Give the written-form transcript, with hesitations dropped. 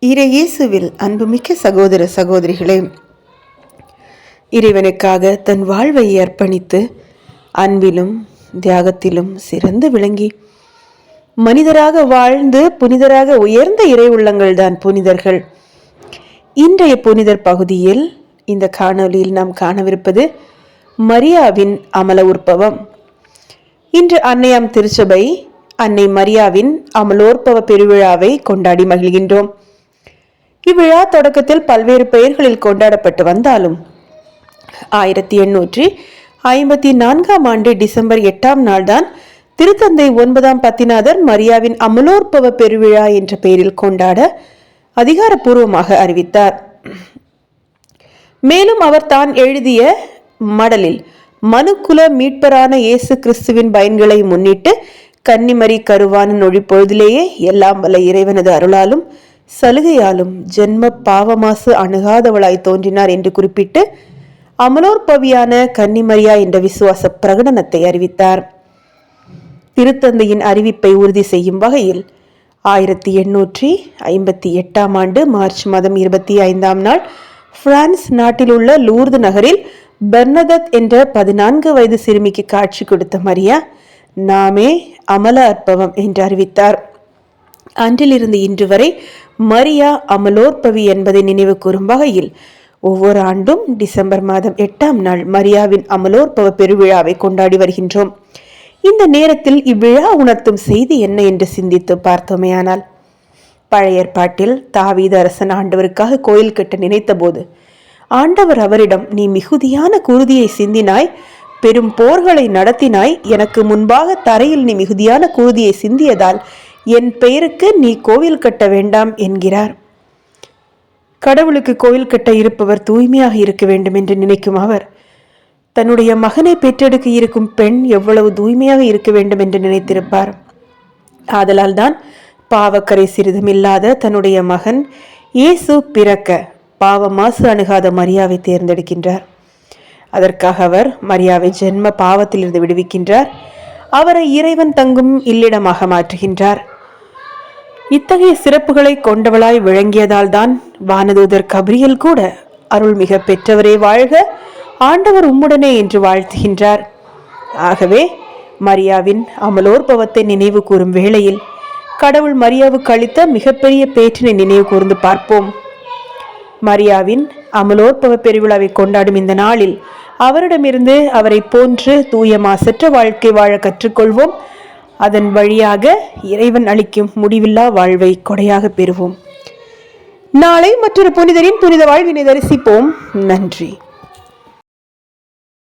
இறையேசுவில் அன்புமிக்க சகோதர சகோதரிகளே, இறைவனுக்காக தன் வாழ்வை அர்ப்பணித்து அன்பிலும் தியாகத்திலும் சிறந்து விளங்கி மனிதராக வாழ்ந்து புனிதராக உயர்ந்த இறை உள்ளங்கள் தான் புனிதர்கள். இன்றைய புனிதர் பகுதியில் இந்த காணொலியில் நாம் காணவிருப்பது மரியாவின் அமல உற்பவம். இன்று அன்னையாம் திருச்சபை அன்னை மரியாவின் அமலோற்பவ பெருவிழாவை கொண்டாடி மகிழ்கின்றோம். இவ்விழா தொடக்கத்தில் பல்வேறு பெயர்களில் கொண்டாடப்பட்டு வந்தாலும் 1854 டிசம்பர் 8 நாள்தான் திருத்தந்தை 9ஆம் பத்திநாதர் மரியாவின் அமலோற்பவ பெருவிழா என்ற பெயரில் கொண்டாட அதிகாரப்பூர்வமாக அறிவித்தார். மேலும் அவர் தான் எழுதிய மடலில் மனுக்குல மீட்பரான இயேசு கிறிஸ்துவின் பயன்களை முன்னிட்டு கன்னிமரி கருவான நொழிப்பொழுதிலேயே எல்லாம் வல்ல இறைவனது அருளாலும் சலுகையாலும் ஜென்ம பாவமாசு அணுகாதவளாய் தோன்றினார் என்று குறிப்பிட்டு அமலோற்பவியான கன்னிமரியா என்ற விசுவாச பிரகடனத்தை அறிவித்தார். திருத்தந்தையின் அறிவிப்பை உறுதி செய்யும் வகையில் 1858 மார்ச் மாதம் 25 நாள் பிரான்ஸ் நாட்டில் உள்ள லூர்து நகரில் பெர்னதத் என்ற 14 வயது சிறுமிக்கு காட்சி கொடுத்த மரியா நாமே அமல அற்பவம் என்று அறிவித்தார். அன்றிலிருந்து இன்று வரை மரியா அமலோற்பவி என்பதை நினைவு கூறும் வகையில் ஒவ்வொரு ஆண்டும் டிசம்பர் மாதம் 8 நாள் மரியாவின் அமலோற்பவ பெருவிழாவை கொண்டாடி வருகின்றோம். இந்த நேரத்தில் இவ்விழா உணர்த்தும் செய்தி என்ன என்று சிந்தித்து பார்த்தோமேயானால், பழைய ஏற்பாட்டில் தாவீது அரசன் ஆண்டவருக்காக கோயில் கட்ட நினைத்த போது ஆண்டவர் அவரிடம், நீ மிகுதியான குருதியை சிந்தினாய், பெரும் போர்களை நடத்தினாய், எனக்கு முன்பாக தரையில் நீ மிகுதியான குருதியை சிந்தியதால் என் பெயருக்கு நீ கோவில் கட்ட வேண்டாம் என்கிறார். கடவுளுக்கு கோயில் கட்ட இருப்பவர் தூய்மையாக இருக்க வேண்டும் என்று நினைக்கும் அவர், தன்னுடைய மகனை பெற்றெடுக்க இருக்கும் பெண் எவ்வளவு தூய்மையாக இருக்க வேண்டும் என்று நினைத்திருப்பார். ஆதலால் தான் பாவக்கரை சிறிதும் இல்லாத தன்னுடைய மகன் இயேசு பிறக்க பாவ மாசு அணுகாத மரியாவை தேர்ந்தெடுக்கின்றார். அதற்காக அவர் மரியாவை ஜென்ம பாவத்திலிருந்து விடுவிக்கின்றார். அவரை இறைவன் தங்கும் இல்லிடமாக மாற்றுகின்றார். இத்தகைய சிறப்புகளை கொண்டவளாய் விளங்கியதால் தான் வானதூதர் கபிரியல் கூட அருள்மிக பெற்றவரே வாழ்க, ஆண்டவர் உம்முடனே என்று வாழ்த்துகின்றார். ஆகவே மரியாவின் அமலோற்பவத்தை நினைவு கூறும் வேளையில் கடவுள் மரியாவுக்கு அளித்த மிகப்பெரிய பேற்றினை நினைவு கூர்ந்து பார்ப்போம். மரியாவின் அமலோற்பவ பெருவிழாவை கொண்டாடும் இந்த நாளில் அவரிடமிருந்து அவரை போன்று தூய மாசற்ற வாழ்க்கை வாழ கற்றுக்கொள்வோம். அதன் வழியாக இறைவன் அளிக்கும் முடிவில்லா வாழ்வை கொடையாக பெறுவோம். நாளை மற்றொரு புனிதரின் புனித வாழ்வினை தரிசிப்போம். நன்றி.